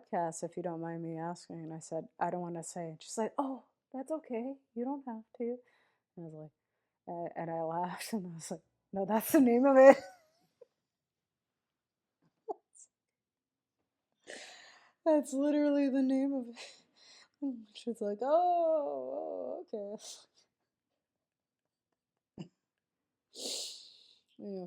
podcast if you don't mind me asking. And I said, I don't want to say it. She's like, oh, that's okay. You don't have to. And I was like, and I laughed and I was like, no, that's the name of it. That's literally the name of it. She's like, oh, okay. Yeah.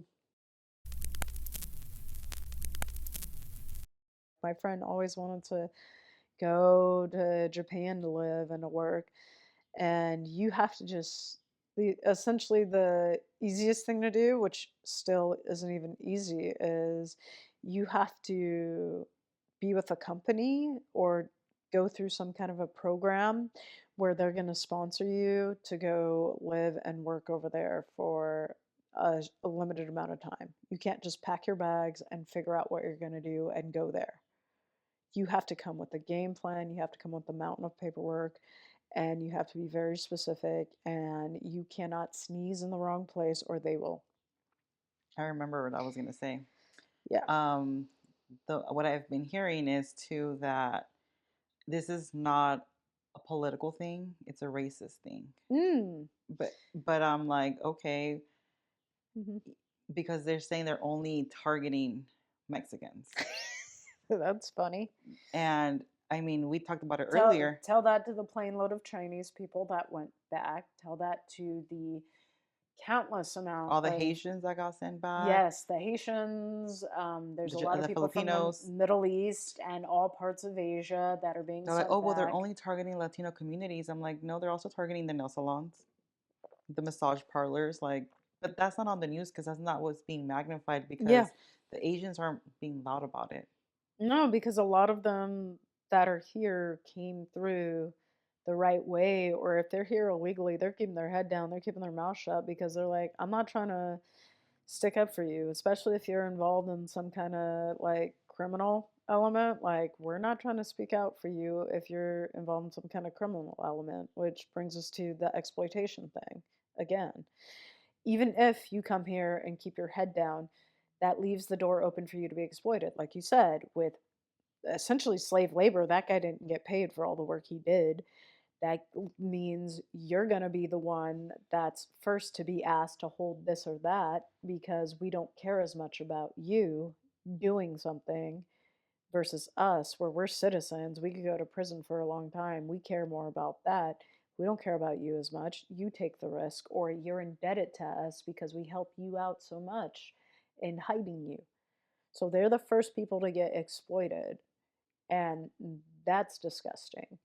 My friend always wanted to go to Japan to live and to work. And you have to just, essentially, the easiest thing to do, which still isn't even easy, is you have to be with a company or go through some kind of a program where they're going to sponsor you to go live and work over there for a limited amount of time. You can't just pack your bags and figure out what you're going to do and go there. You have to come with a game plan, you have to come with a mountain of paperwork, and you have to be very specific, and you cannot sneeze in the wrong place or they will. I remember what I was gonna say. Yeah. Um, what I've been hearing is too that this is not a political thing; it's a racist thing. Mm. But I'm like, okay, Hmm. because they're saying they're only targeting Mexicans, That's funny. and I mean, we talked about it Tell earlier. tell that to the plane load of Chinese people that went back. Tell that to the countless amount All the of, Haitians that got sent back, yes, the Haitians. There's a lot of the people from the Filipinos. Middle East and all parts of Asia that are being They're like, sent oh well, they're back. only targeting Latino communities. I'm like, no, they're also targeting the nail salons, the massage parlors. Like, but that's not on the news because that's not what's being magnified Yeah. because the Asians aren't being loud about it. No, because a lot of them that are here came through the right way, or if they're here illegally, they're keeping their head down, they're keeping their mouth shut because they're like, I'm not trying to stick up for you, especially if you're involved in some kind of like criminal element. Like, we're not trying to speak out for you if you're involved in some kind of criminal element, which brings us to the exploitation thing again. Even if you come here and keep your head down, that leaves the door open for you to be exploited. Like you said, with essentially slave labor. That guy didn't get paid for all the work he did. That means you're going to be the one that's first to be asked to hold this or that because we don't care as much about you doing something versus us, where we're citizens. We could go to prison for a long time. We care more about that. We don't care about you as much. You take the risk, or you're indebted to us because we help you out so much in hiding you. So they're the first people to get exploited, and that's disgusting.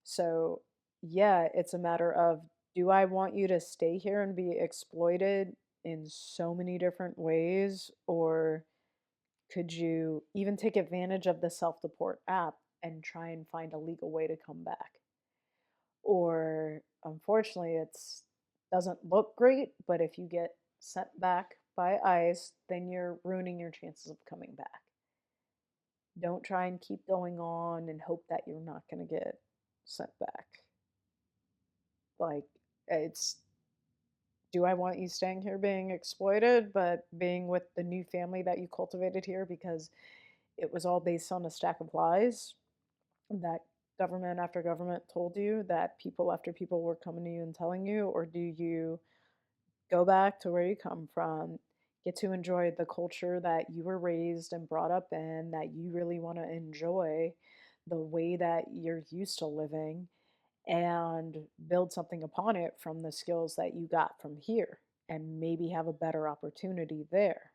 So, yeah, it's a matter of, do I want you to stay here and be exploited in so many different ways, or could you even take advantage of the self deport app and try and find a legal way to come back? Or unfortunately, it's doesn't look great, but if you get sent back by ICE, then you're ruining your chances of coming back. Don't try and keep going on and hope that you're not going to get sent back. Like, it's, do I want you staying here being exploited, but being with the new family that you cultivated here because it was all based on a stack of lies that government after government told you, that people after people were coming to you and telling you? Or do you go back to where you come from, get to enjoy the culture that you were raised and brought up in, that you really want to enjoy, the way that you're used to living, and build something upon it from the skills that you got from here and maybe have a better opportunity there?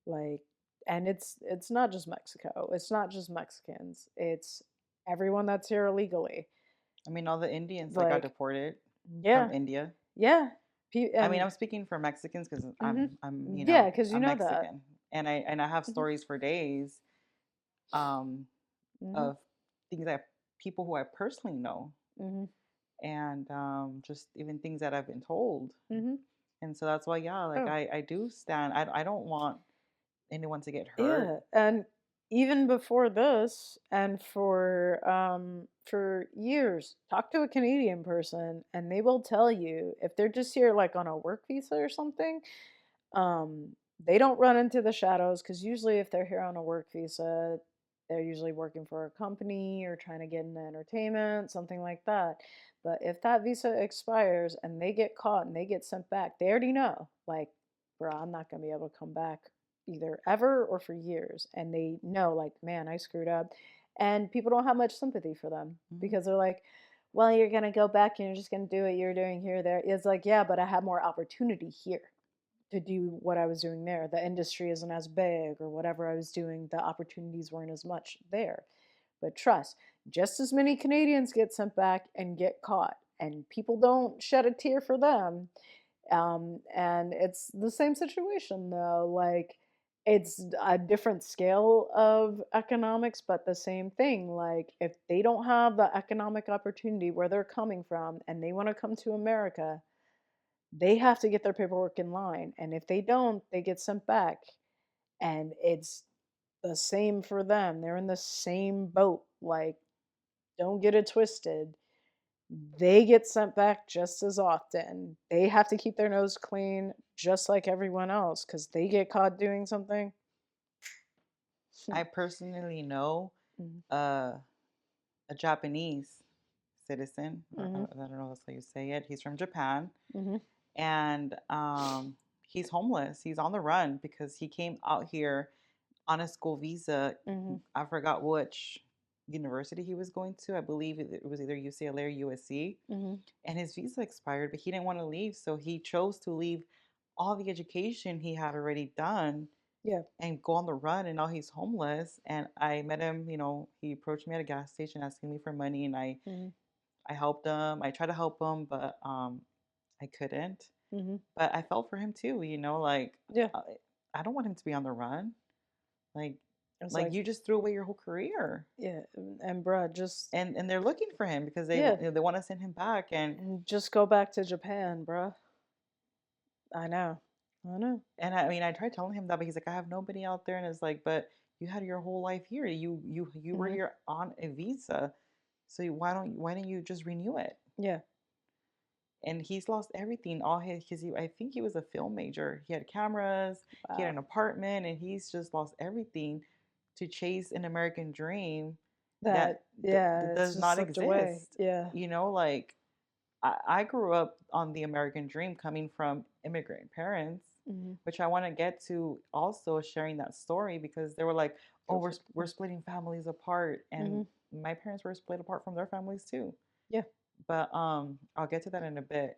Like, and it's not just Mexico, it's not just Mexicans, it's everyone that's here illegally. I mean, all the Indians that got Like, deported yeah, from India. yeah, I mean, and I'm speaking for Mexicans because hmm, I'm yeah, because you I'm know that. Mexican, and I have Hmm. stories for days, um, Hmm. of things that people who I personally know, Hmm. and just even things that I've been told, Hmm. and so that's why, yeah, like Oh, I do stand. I don't want anyone to get hurt. yeah, and even before this, and for years, talk to a Canadian person, and they will tell you if they're just here like on a work visa or something, um, they don't run into the shadows because usually if they're here on a work visa, they're usually working for a company or trying to get into entertainment, something like that. But if that visa expires and they get caught and they get sent back, they already know, like, bro, I'm not going to be able to come back either ever or for years. And they know, like, man, I screwed up. And people don't have much sympathy for them Mhm. because they're like, well, you're going to go back and you're just going to do what you're doing here, there. It's like, yeah, but I have more opportunity here to do what I was doing there. The industry isn't as big or whatever I was doing, the opportunities weren't as much there. But trust, just as many Canadians get sent back and get caught, and people don't shed a tear for them. And it's the same situation though. Like, it's a different scale of economics, but the same thing. Like, if they don't have the economic opportunity where they're coming from and they want to come to America, they have to get their paperwork in line. And if they don't, they get sent back. And it's the same for them. They're in the same boat. Like, don't get it twisted. They get sent back just as often. They have to keep their nose clean just like everyone else because they get caught doing something. I personally know Mhm, uh, a Japanese citizen. mhm, I don't know that's how you say it. He's from Japan, mhm, and he's homeless. He's on the run because he came out here on a school visa. mhm, I forgot which university he was going to. I believe it was either UCLA or USC. mhm. And his visa expired, but he didn't want to leave. So he chose to leave all the education he had already done Yeah. and go on the run. And now he's homeless. And I met him, he approached me at a gas station asking me for money. And Mhm, I helped him. I tried to help him, but I couldn't. mhm. But I felt for him too, like Yeah. I, I don't want him to be on the run. Like, It's like like, you just threw away your whole career. yeah. And bruh, just, And they're looking for him because yeah. they want to send him back. And just go back to Japan, bruh. I know. I know. And I mean, I tried telling him that, but he's like, I have nobody out there, and it's like, but you had your whole life here. You were Mhm. here on a visa, so why don't you just renew it? Yeah. And he's lost everything. All his, because I think he was a film major. He had cameras, he had Wow. an apartment, and he's just lost everything to chase an American dream that That, yeah, it's does just not slipped away. exist. Yeah. Like I grew up on the American dream coming from immigrant parents, Mhm. which I want to get to also sharing that story because they were like, oh, Perfect. we're splitting families apart. And Mhm. my parents were split apart from their families too. Yeah. But I'll get to that in a bit.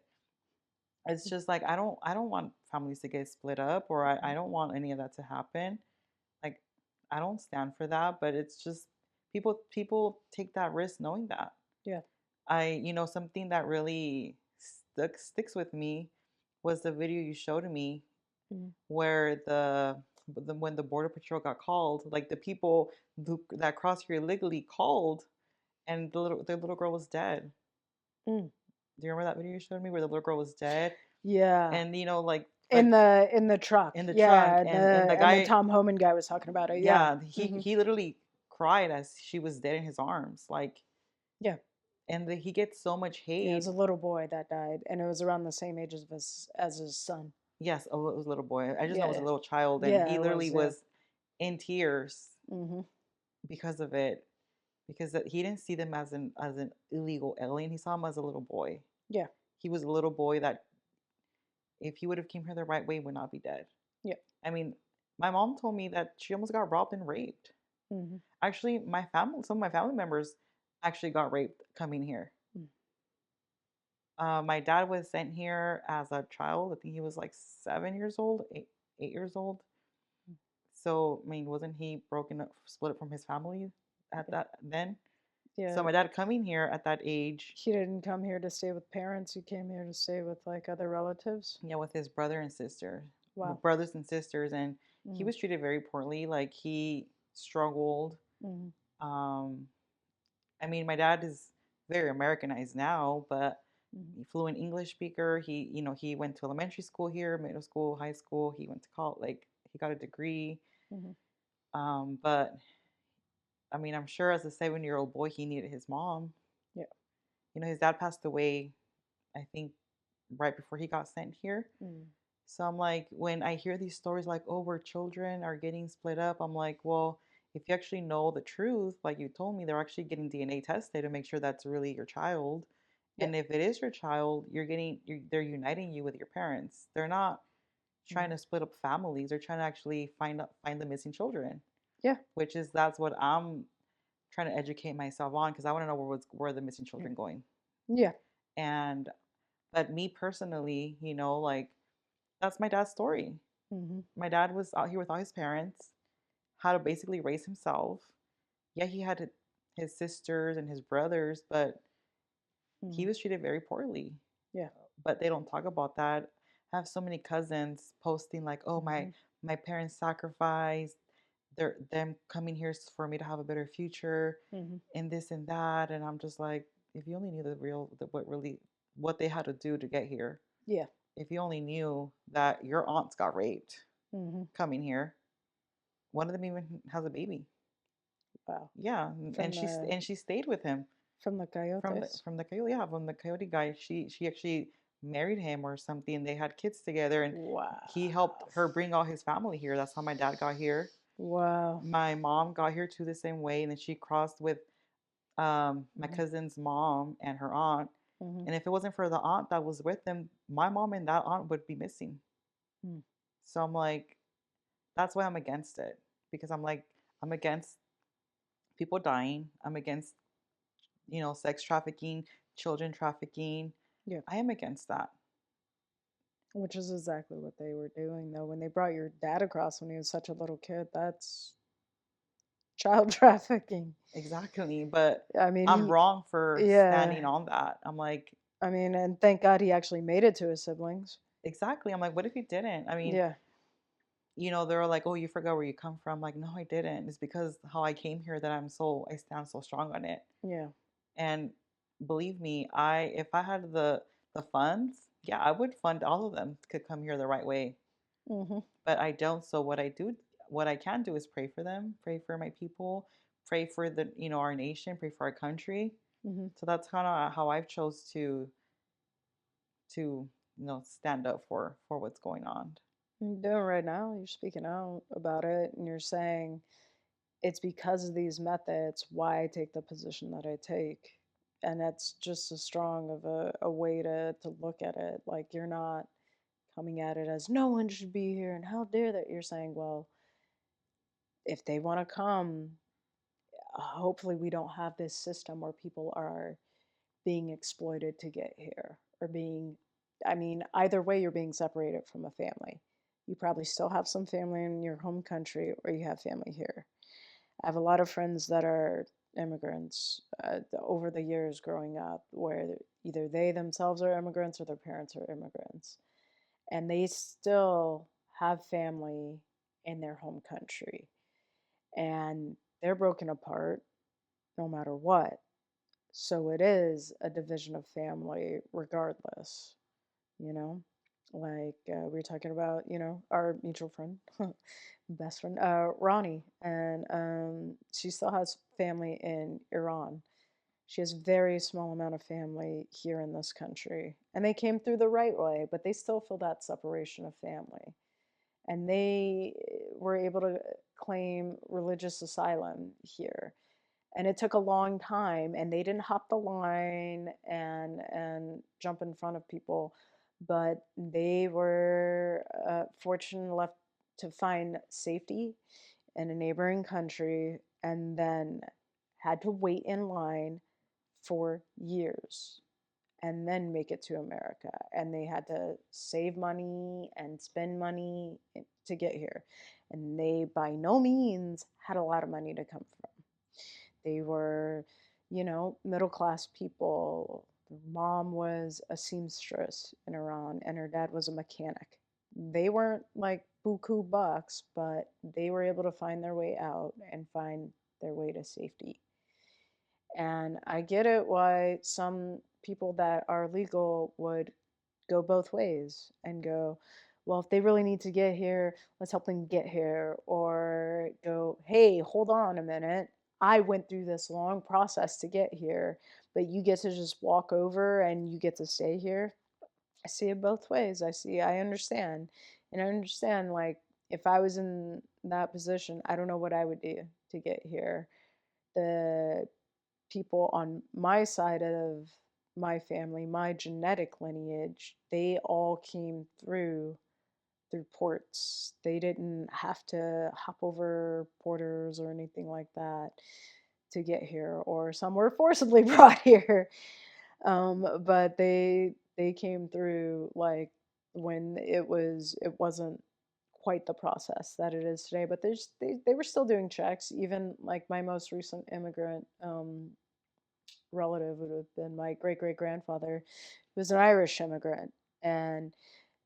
It's just like I don't want families to get split up or I Mhm. don't want any of that to happen. Like I don't stand for that, but it's just people take that risk knowing that. Yeah. Something that really sticks with me was the video you showed me Mhm. where when the border patrol got called, like the people that crossed here illegally called, and the little girl was dead. Mm. Do you remember that video you showed me where the little girl was dead? Yeah. And In the truck. in the trunk, Yeah, and the the guy, Tom Homan guy was talking about it. Yeah. yeah, Mhm. he literally cried as she was dead in his arms, like, Yeah. and he gets so much Yeah, it was hate. a little boy that died and it was around the same age as his son. Yes, oh, it was a little boy. I just know it was a Yeah. little child, and Yeah, he it literally was. Yeah. was in tears Mhm. because of it, because he didn't see them as an illegal alien. He saw him as a little boy. Yeah. He was a little boy that, if he would have came here the right way, would not be dead. Yeah. I mean, my mom told me that she almost got robbed and raped. Mhm. Actually, some of my family members actually got raped coming here. Mm. My dad was sent here as a child. I think he was like 7 years old, 8 years old. Mm. So, I mean, wasn't he broken up, split up from his family at Yeah. that then? So Yeah. my dad coming here at that age, He didn't come here to stay with parents. He came here to stay with like other relatives. yeah, with his brother and sister, Wow. brothers and sisters, and he Mhm. was treated very poorly. Like he struggled. Mhm. Um, I mean, my dad is very Americanized now, but Mhm. he fluent English speaker. He went to elementary school here, middle school, high school. He went to college, like he got a degree. Mhm. But I mean, I'm sure as a 7-year-old boy, he needed his mom. Yeah. His dad passed away, I think, right before he got sent here. Mm. So I'm like, when I hear these stories like, oh, where children are getting split up, I'm like, well, if you actually know the truth, like you told me, they're actually getting DNA tested to make sure that's really your child. Yeah. And if it is your child, they're uniting you with your parents. They're not trying Mhm. to split up families. They're trying to actually find the missing children, Yeah. which is that's what I'm trying to educate myself on because I want to know where the missing Mm. children going. Yeah. And but me personally, like that's my dad's story. Mhm. My dad was out here without his parents, how to basically raise himself. Yeah, he had his sisters and his brothers, but he Mhm. was treated very poorly. Yeah. But they don't talk about that. I have so many cousins posting like, "Oh, my Mhm. my parents sacrificed. They're them coming here for me to have a better future, Mhm. and this and that." And I'm just like, if you only knew what they had to do to get here. Yeah. If you only knew that your aunts got raped Mhm. coming here, one of them even has a baby. Wow. Yeah, From the and she stayed with him from the coyotes. from the coyote. Yeah, from the coyote guy. She actually married him or something. They had kids together, and he helped Wow. her bring all his family here. That's how my dad got here. Wow. My mom got here too the same way, and then she crossed with my Mhm. cousin's mom and her aunt. Mhm. And if it wasn't for the aunt that was with them, my mom and that aunt would be missing. Mm. So I'm like, that's why I'm against it because I'm like, I'm against people dying. I'm against sex trafficking, children trafficking. Yeah. I am against that. Which is exactly what they were doing, though. When they brought your dad across when he was such a little kid, that's child trafficking. Exactly. But I mean, I'm wrong for yeah. standing on that. I'm like, I mean, and thank God he actually made it to his siblings. exactly. I'm like, what if he didn't? I mean, Yeah. they were like, oh, you forgot where you come from. Like, no, I didn't. It's because how I came here that I stand so strong on it. Yeah. And believe me, if I had the funds, yeah, I would fund all of them could come here the right way. Mhm. But I don't. So what I can do is pray for them, pray for my people, pray for our nation, pray for our country. Mhm. So that's kind of how I've chose to stand up for what's going on. You're doing right now. You're speaking out about it, and you're saying it's because of these methods why I take the position that I take. And that's just as strong of a way to look at it. Like you're not coming at it as no one should be here and how dare that. You're saying, well, if they want to come, hopefully we don't have this system where people are being exploited to get here or being, I mean, either way, you're being separated from a family. You probably still have some family in your home country or you have family here. I have a lot of friends that are immigrants over the years growing up, where either they themselves are immigrants or their parents are immigrants, and they still have family in their home country, and they're broken apart no matter what. So it is a division of family, regardless, you know? Like we were talking about, our mutual friend, best friend, Ronnie, and she still has family in Iran. She has a very small amount of family here in this country, and they came through the right way, but they still feel that separation of family, and they were able to claim religious asylum here, and it took a long time, and they didn't hop the line and jump in front of people, but they were fortunate enough to find safety in a neighboring country and then had to wait in line for years and then make it to America. And they had to save money and spend money to get here. And they by no means had a lot of money to come from. They were, middle class people. Their mom was a seamstress in Iran, and her dad was a mechanic. They weren't like buku bucks, but they were able to find their way out and find their way to safety. And I get it why some people that are legal would go both ways and go, well, if they really need to get here, let's help them get here. Or go, hey, hold on a minute. I went through this long process to get here, but you get to just walk over and you get to stay here. I see it both ways. I understand. And I understand, like, if I was in that position, I don't know what I would do to get here. The people on my side of my family, my genetic lineage, they all came through ports. They didn't have to hop over borders or anything like that to get here, or some were forcibly brought here. But they came through like when it wasn't quite the process that it is today. But they were still doing checks. Even like my most recent immigrant relative would have been my great great grandfather, who was an Irish immigrant, and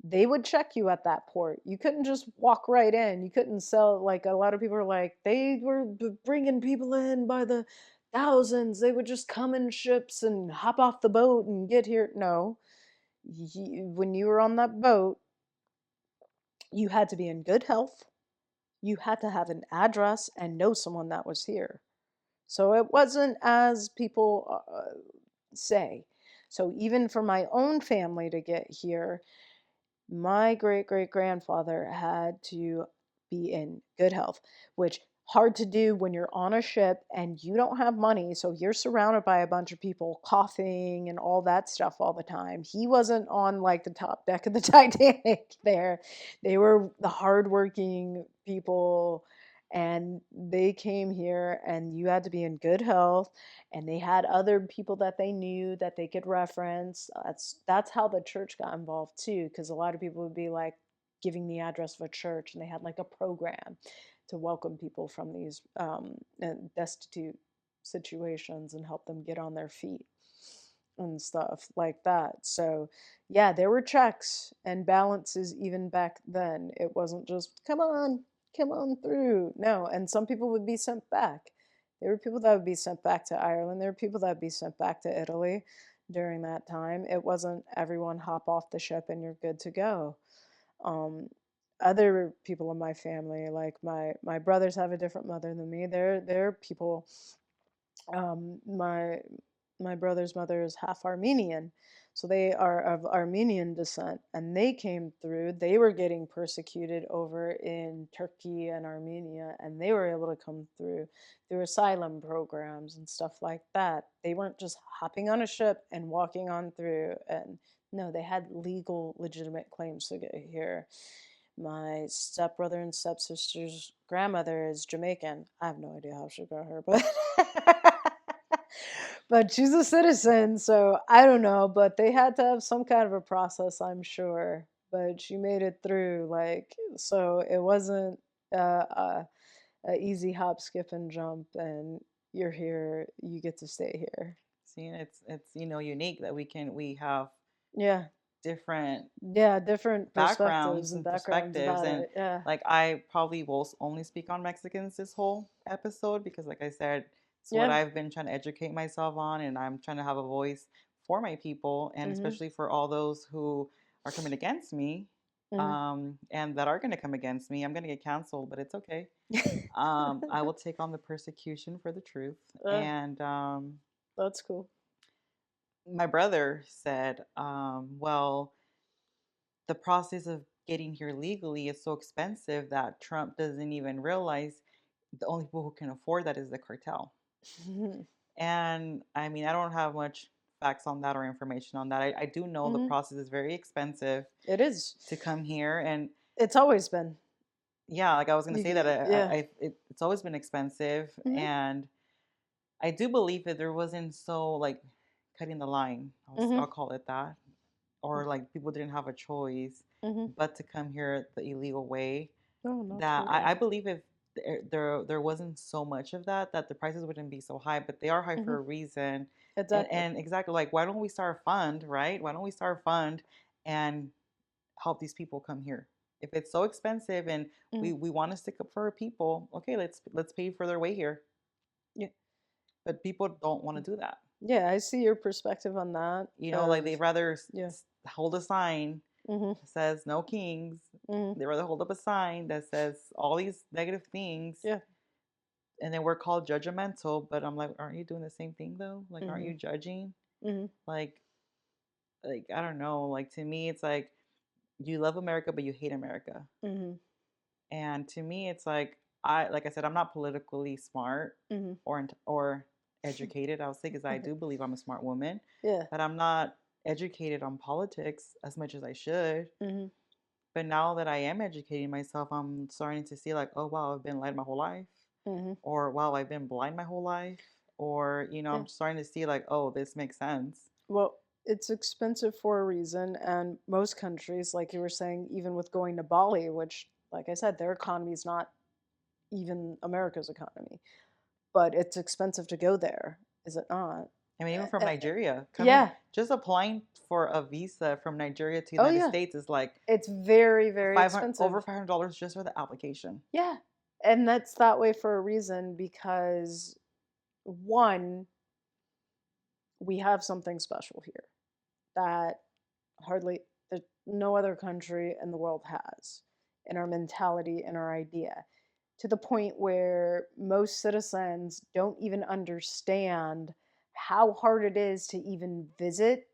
they would check you at that port. You couldn't just walk right in. You couldn't sell, like a lot of people are like they were bringing people in by the thousands. They would just come in ships and hop off the boat and get here. No, when you were on that boat, you had to be in good health. You had to have an address and know someone that was here. So it wasn't as people say. So even for my own family to get here, my great great grandfather had to be in good health, which hard to do when you're on a ship and you don't have money, so you're surrounded by a bunch of people coughing and all that stuff all the time. He wasn't on like the top deck of the Titanic there. They were the hardworking people, and they came here and you had to be in good health, and they had other people that they knew that they could reference. That's how the church got involved too, because a lot of people would be like giving the address of a church, and they had like a program to welcome people from these destitute situations and help them get on their feet and stuff like that. So, yeah, there were checks and balances even back then. It wasn't just, come on through. No, and some people would be sent back. There were people that would be sent back to Ireland. There were people that would be sent back to Italy during that time. It wasn't everyone hop off the ship and you're good to go. Um, Other people in my family, like my brothers have a different mother than me. They're people, my brother's mother is half Armenian, so they are of Armenian descent, and they came through. They were getting persecuted over in Turkey and Armenia, and they were able to come through asylum programs and stuff like that. They weren't just hopping on a ship and walking on through, and no, they had legal, legitimate claims to get here. My stepbrother and stepsister's grandmother is Jamaican. I have no idea how she got her, but but she's a citizen, so I don't know. But they had to have some kind of a process, I'm sure. But she made it through, like, so it wasn't a easy hop, skip, and jump, and you're here, you get to stay here. See, it's unique that we have Yeah, different yeah, different perspectives backgrounds and and backgrounds perspectives, about and it. Yeah, like I probably will only speak on Mexicans this whole episode because like I said, it's what yeah, I've been trying to educate myself on, and I'm trying to have a voice for my people, and mhm, especially for all those who are coming against me, mhm. and that are going to come against me. I'm going to get canceled, but it's okay. I will take on the persecution for the truth. uh, And that's cool. my brother said, well, the process of getting here legally is so expensive that Trump doesn't even realize the only people who can afford that is the cartel. Mhm, And I mean, I don't have much facts on that or information on that. I do know the mhm. process is very expensive It is. to come here. And It's always been. yeah, like I was going to say that Yeah. it's always been expensive. Mhm. And I do believe that there wasn't so like cutting the line, I'll Mhm. call it that, or like people didn't have a choice Mhm. but to come here the illegal way. Oh, no, That totally. I believe if there wasn't so much of that, that the prices wouldn't be so high, but they are high for Mhm. a reason. Exactly. And exactly, like why don't we start a fund, right? Why don't we start a fund and help these people come here? If it's so expensive and Mhm. we want to stick up for our people, okay, let's pay for their way here. Yeah. But people don't want to do that. Yeah, I see your perspective on that. Like Of they'd rather yeah. hold a sign Mhm. that says no kings. Mhm. They'd rather hold up a sign that says all these negative things, Yeah. and then we're called judgmental. But I'm like, aren't you doing the same thing though? Like, aren't Mhm. you judging? Mhm. Like, I don't know. Like to me, it's like you love America, but you hate America. Mhm. And to me, it's like like I said, I'm not politically smart Hmm. or educated. I would say because I do believe I'm a smart woman, Yeah. but I'm not educated on politics as much as I should. Hmm. But now that I am educating myself, I'm starting to see like, oh wow, I've been lied my whole life, Hmm. or wow, I've been blind my whole life, or Yeah. I'm starting to see like, oh, this makes sense. Well, it's expensive for a reason, and most countries, like you were saying, even with going to Bali, which, like I said, their economy is not even America's economy, but it's expensive to go there, is it not? I mean, even Uh, from uh, Nigeria, coming yeah. just applying for a visa from Nigeria to the Oh, United yeah. States is like It's very, very 500 over expensive. $500 just for the application. Yeah. And that's that way for a reason because, one, we have something special here that hardly that no other country in the world has in our mentality and our idea, to the point where most citizens don't even understand how hard it is to even visit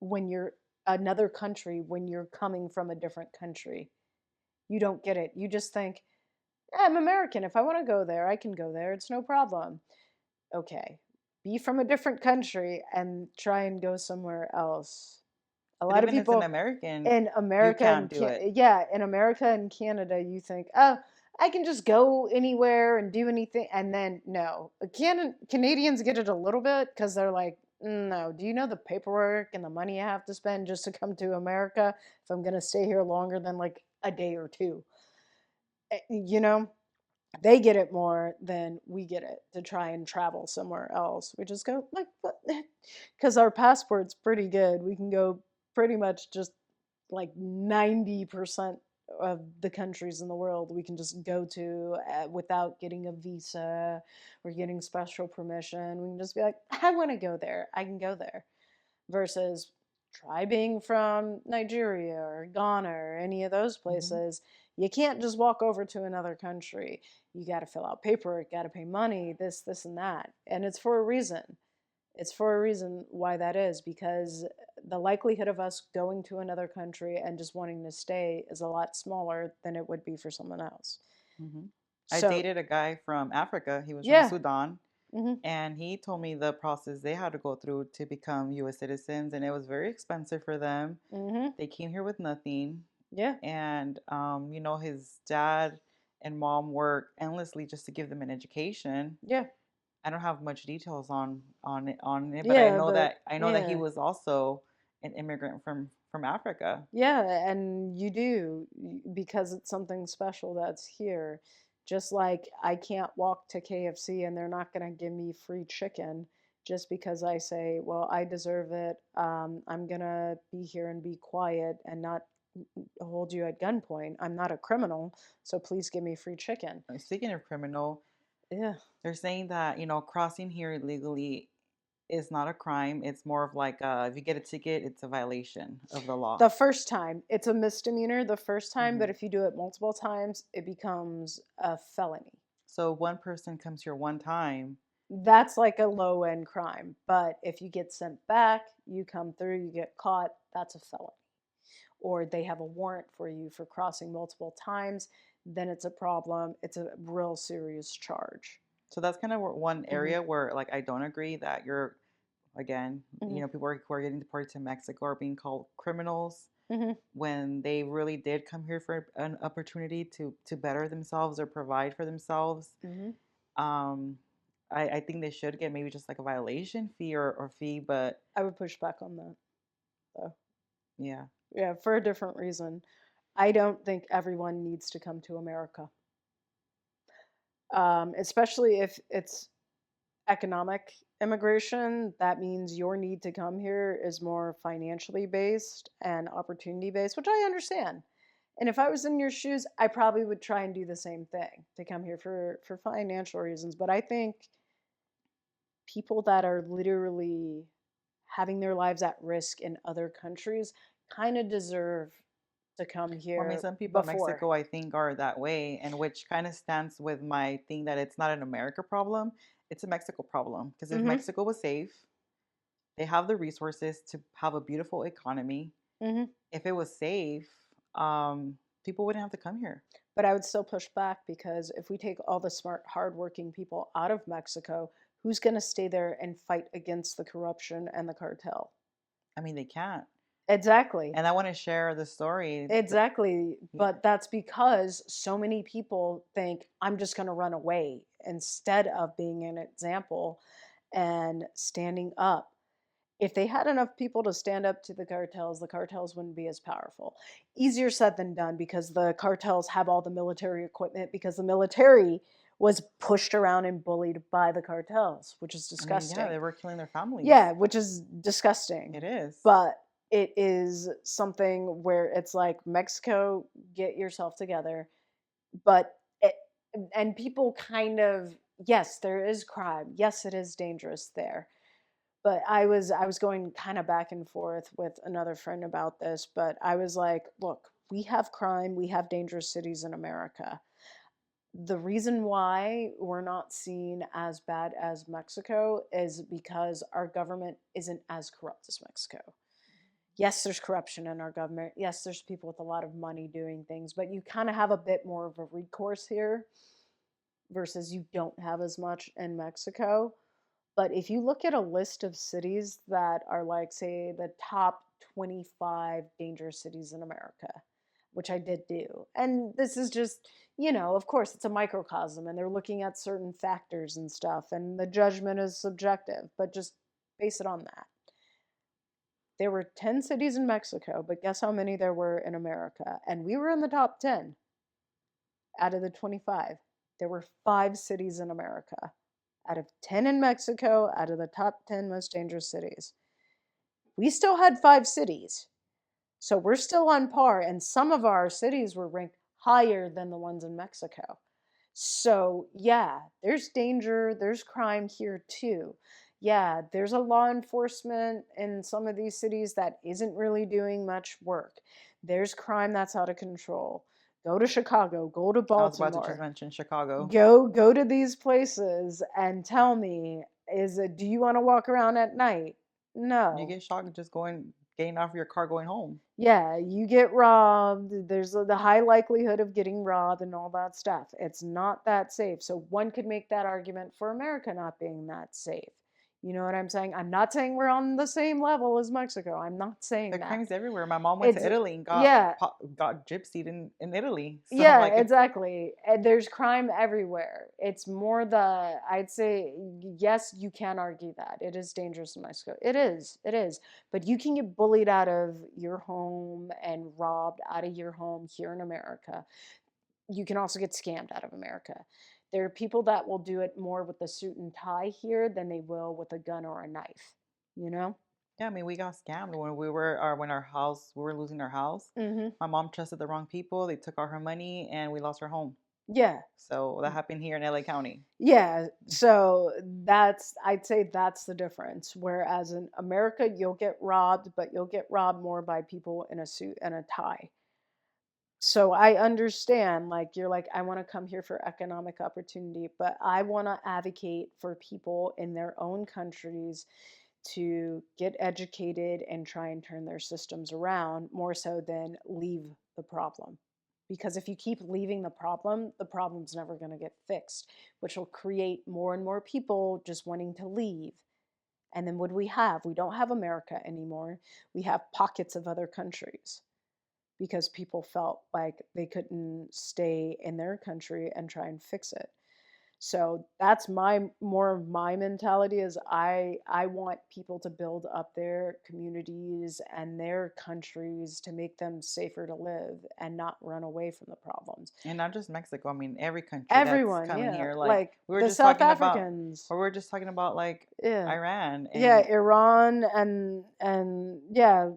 when you're another country, when you're coming from a different country. You don't get it. You just think, I'm American. If I want to go there, I can go there. It's no problem. Okay. Be from a different country and try and go somewhere else. A But lot of even as an people American, in you America can't and do it. yeah, in America and Canada, you think, oh, I can just go anywhere and do anything, and then no, Canadians get it a little bit because they're like, no, do you know the paperwork and the money I have to spend just to come to America if I'm gonna stay here longer than like a day or two? You know, they get it more than we get it to try and travel somewhere else. We just go like, what? Because our passport's pretty good. We can go pretty much just like 90% of the countries in the world we can just go to without getting a visa or getting special permission. We can just be like, I want to go there. I can go there. Versus try being from Nigeria or Ghana or any of those Hmm. places. You can't just walk over to another country. You got to fill out paperwork, got to pay money, this, and that. And it's for a reason. It's for a reason why that is, because the likelihood of us going to another country and just wanting to stay is a lot smaller than it would be for someone else. Hmm. I So, dated a guy from Africa. He was from yeah. Sudan, Hmm. and he told me the process they had to go through to become U.S. citizens, and it was very expensive for them. Hmm. They came here with nothing, Yeah. and his dad and mom worked endlessly just to give them an education. Yeah. I don't have much details on it, but Yeah. But I know that he yeah. was also an immigrant from Africa. Yeah, and you do because it's something special that's here. Just like I can't walk to KFC and they're not going to give me free chicken just because I say, well, I deserve it. I'm going to be here and be quiet and not hold you at gunpoint. I'm not a criminal, so please give me free chicken. Speaking of criminal, Yeah. they're saying that crossing here illegally is not a crime. It's more of like if you get a ticket, it's a violation of the law. The first time, it's a misdemeanor the first time, but Hmm. if you do it multiple times, it becomes a felony. So one person comes here one time. That's like a low end crime. But if you get sent back, you come through, you get caught, that's a felony. Or they have a warrant for you for crossing multiple times, then it's a problem. It's a real serious charge. So that's kind of one Hmm. area where like I don't agree that you're again, Hmm. people who are getting deported to Mexico are being called criminals Hmm. when they really did come here for an opportunity to better themselves or provide for themselves. Hmm. Um, I think they should get maybe just like a violation fee or fee, but I would push back on that, though. yeah. Yeah, for a different reason. I don't think everyone needs to come to America, especially if it's economic immigration. That means your need to come here is more financially based and opportunity based, which I understand. And if I was in your shoes, I probably would try and do the same thing to come here for financial reasons. But I think people that are literally having their lives at risk in other countries kind of deserve to come Well, I mean, here some people in before. Mexico, I think, are that way, and which kind of stands with my thing that it's not an America problem, it's a Mexico problem. Because if Mhm. Mexico was safe, they have the resources to have a beautiful economy. Mhm. If it was safe, people wouldn't have to come here. But I would still push back because if we take all the smart, hardworking people out of Mexico, who's going to stay there and fight against the corruption and the cartel? I mean, they can't. Exactly. And I want to share the story. Exactly. Yeah, But that's because so many people think I'm just going to run away instead of being an example and standing up. If they had enough people to stand up to the cartels wouldn't be as powerful. Easier said than done because the cartels have all the military equipment because the military was pushed around and bullied by the cartels, which is I mean, yeah, disgusting. they were killing their families. Yeah, which is disgusting. It is. But it is something where it's like Mexico, get yourself together. But it, and people kind of, yes, there is crime. Yes, it is dangerous there. But I was going kind of back and forth with another friend about this, but I was like, look, we have crime, we have dangerous cities in America. The reason why we're not seen as bad as Mexico is because our government isn't as corrupt as Mexico. Yes, there's corruption in our government. Yes, there's people with a lot of money doing things, but you kind of have a bit more of a recourse here versus you don't have as much in Mexico. But if you look at a list of cities that are like, say, the top 25 dangerous cities in America, which I did do, and this is just, of course, it's a microcosm and they're looking at certain factors and stuff, and the judgment is subjective, but just base it on that. There were 10 cities in Mexico, but guess how many there were in America? And we were in the top 10 out of the 25. There were 5 cities in America out of 10 in Mexico, out of the top 10 most dangerous cities. We still had 5 cities. So we're still on par. And some of our cities were ranked higher than the ones in Mexico. So, yeah, there's danger, there's crime here too. Yeah, there's a law enforcement in some of these cities that isn't really doing much work. There's crime that's out of control. Go to Chicago, go to I was about to just Baltimore. mention Chicago. Go to these places and tell me, do you want to walk around at night? You No. get shocked just getting off your car, going home. Yeah, you get robbed. There's the high likelihood of getting robbed and all that stuff. It's not that safe. So one could make that argument for America not being that safe. You know what I'm saying? I'm not saying we're on the same level as Mexico. I'm not The saying that. crime's everywhere. My mom went to It's Italy and yeah, got gypsied in Italy. So yeah, like it's exactly. And there's crime everywhere. It's more I'd say, yes, you can argue that. It is dangerous in Mexico. It is. It is. But you can get bullied out of your home and robbed out of your home here in America. You can also get scammed out of America. There are people that will do it more with a suit and tie here than they will with a gun or a knife, you know? yeah, I mean we got scammed when we were losing our house. Mhm. My mom trusted the wrong people. They took all her money and we lost our home. Yeah. So that happened here in LA County. Yeah, so I'd say that's the difference. Whereas in America, you'll get robbed, but you'll get robbed more by people in a suit and a tie. So I understand, like, you're like, I want to come here for economic opportunity, but I want to advocate for people in their own countries to get educated and try and turn their systems around more so than leave the problem. Because if you keep leaving the problem's never going to get fixed, which will create more and more people just wanting to leave. And then what do we have? We don't have America anymore. We have pockets of other countries because people felt like they couldn't stay in their country and try and fix it. So that's more of my mentality is I want people to build up their communities and their countries to make them safer to live and not run away from the problems. And not just Mexico. I mean every country that's Everyone, coming yeah, here. Like like the South Africans, we were just talking about like yeah, Iran yeah, and Iran and yeah,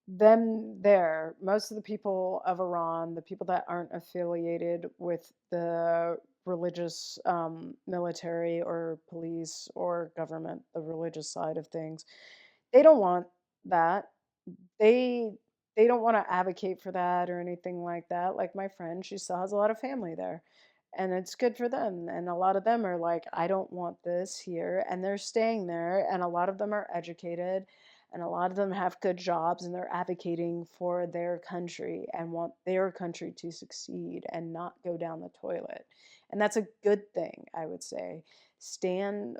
them there. Most of the people of Iran, the people that aren't affiliated with the religious military or police or government, the religious side of things, they don't want that. They they don't want to advocate for that or anything like that. Like my friend, she still has a lot of family there. And it's good for them. And a lot of them are like, I don't want this here. And they're staying there. And a lot of them are educated. and a lot of them have good jobs and they're advocating for their country and want their country to succeed and not go down the toilet. And that's a good thing, I would say. Stand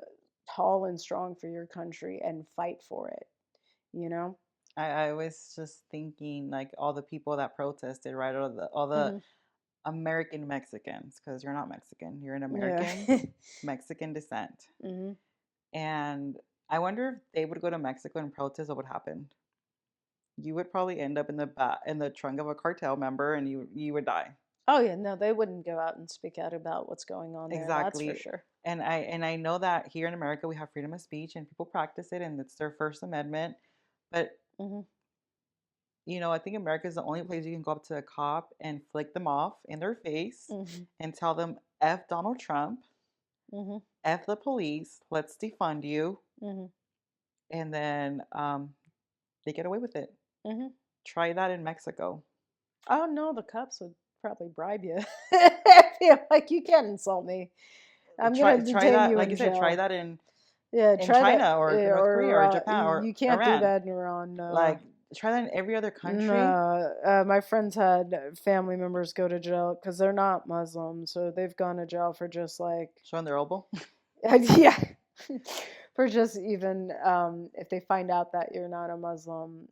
tall and strong for your country and fight for it, you know? I was just thinking like all the people that protested, right? All the Hmm. American Mexicans, because you're not Mexican, you're an Yeah. American Mexican descent. Hmm. And I wonder if they would go to Mexico and protest, what would happen? You would probably end up in the trunk of a cartel member, and you would die. Oh, yeah, no, they wouldn't go out and speak out about what's going on there. That's for Exactly. sure. And I know that here in America we have freedom of speech and people practice it and it's their First Amendment. But Hmm. I think America is the only place you can go up to a cop and flick them off in their face Hmm. and tell them F Donald Trump, Hmm. F the police, let's defund you, Hmm. and then they get away with it. Hmm. Try that in Mexico. Oh no, the cops would probably bribe you. I feel like you can't insult me. I'm Try gonna try detain that, you like in you said, try jail. that Yeah, in try that, China or North Korea or or Japan or you can't do Iran. that in Iran. No, Like try that in every other country. no. My friends had family members go to jail because they're not Muslim, so they've gone to jail for just like, Showing their elbow. yeah, for just even if they find out that you're not a Muslim,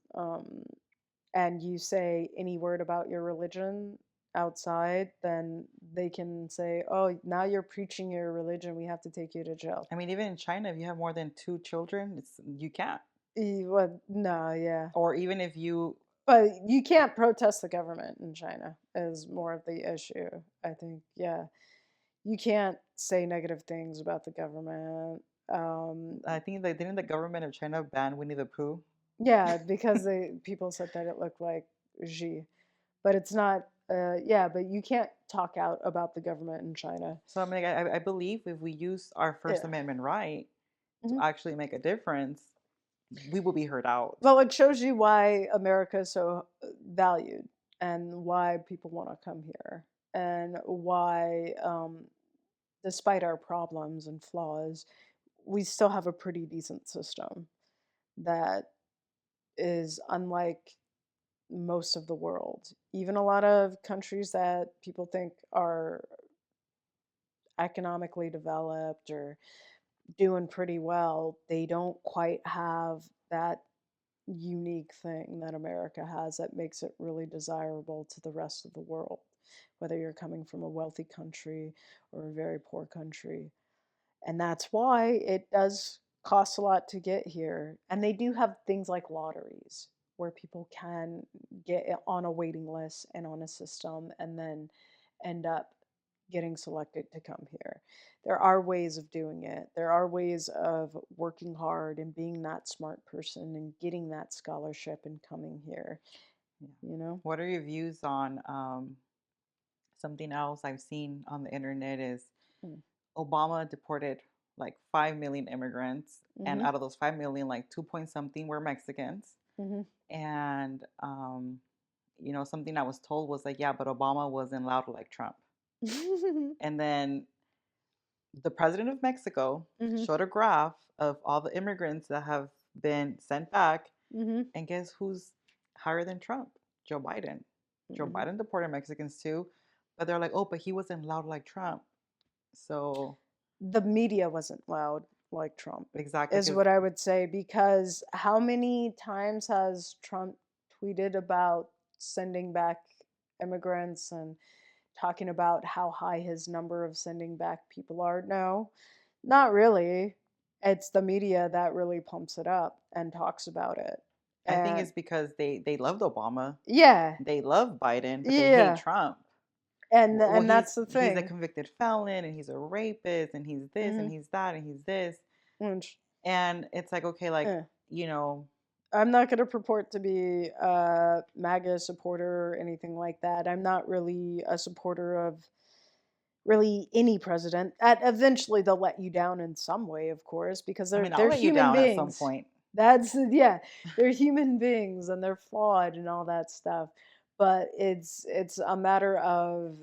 and you say any word about your religion outside, then they can say, "Oh, now you're preaching your religion. We have to take you to jail." I mean, even in China, if you have more than two children, you can't. What? No, yeah, Or even if you, but you can't protest the government in China. Is more of the issue, I think. Yeah, you can't say negative things about the government. Um, I think that didn't the government of China ban Winnie the Pooh? yeah, because people said that it looked like Xi, but it's not. Yeah, but you can't talk out about the government in China. So I mean, I believe if we use our First Yeah. Amendment right to Mhm. actually make a difference, we will be heard out. Well, it shows you why America is so valued and why people want to come here and why, despite our problems and flaws, we still have a pretty decent system that is unlike most of the world. Even a lot of countries that people think are economically developed or doing pretty well, they don't quite have that unique thing that America has that makes it really desirable to the rest of the world, whether you're coming from a wealthy country or a very poor country. And that's why it does cost a lot to get here. And they do have things like lotteries where people can get on a waiting list and on a system and then end up getting selected to come here. There are ways of doing it. There are ways of working hard and being that smart person and getting that scholarship and coming here, Yeah. you know? What are your views on something else I've seen on the internet is Mm. Obama deported like 5 million immigrants, and Mhm. out of those 5 million, like 2 point something were Mexicans. Mhm. And something I was told was like, yeah, but Obama wasn't loud like Trump. Mhm. And then the president of Mexico Mhm. showed a graph of all the immigrants that have been sent back. Mhm. And guess who's higher than Trump? Joe Biden. Joe Mhm. Biden deported Mexicans too. But they're like, oh, but he wasn't loud like Trump. So, The media wasn't loud like Trump, exactly, is because what I would say. Because how many times has Trump tweeted about sending back immigrants and talking about how high his number of sending back people are? No, not really. It's the media that really pumps it up and talks about it. I think And it's because they loved Obama. yeah, They love Biden, but they hate yeah. Trump. Well, And that's the he's a thing. convicted felon, and he's a rapist, and he's this, and Hmm. he's that, and he's this. Which, And it's like, okay, like, eh. you know, I'm not going to purport to be a MAGA supporter or anything like that. I'm not really a supporter of really any president. Eventually, they'll let you down in some way, of course, because I they're mean, I'll they're let you human down at some beings. point. That's yeah, they're human beings and they're flawed and all that stuff. But it's a matter of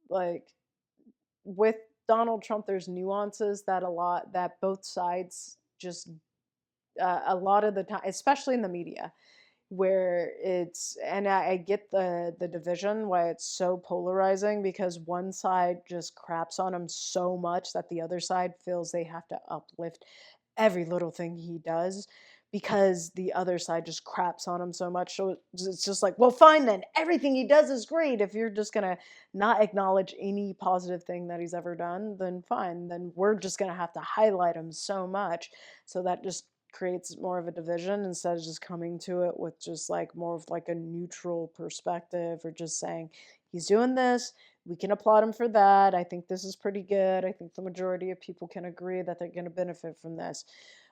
like with Donald Trump, there's nuances that a lot that both sides just a lot of the time, especially in the media, where it's and I get the division why it's so polarizing because one side just craps on him so much that the other side feels they have to uplift every little thing he does because the other side just craps on him so much. So it's just like, well, fine then. Everything he does is great. If you're just gonna not acknowledge any positive thing that he's ever done, then fine. Then we're just gonna have to highlight him so much. So that just creates more of a division instead of just coming to it with just like more of like a neutral perspective or just saying he's doing this, we can applaud him for that. I think this is pretty good. I think the majority of people can agree that they're going to benefit from this.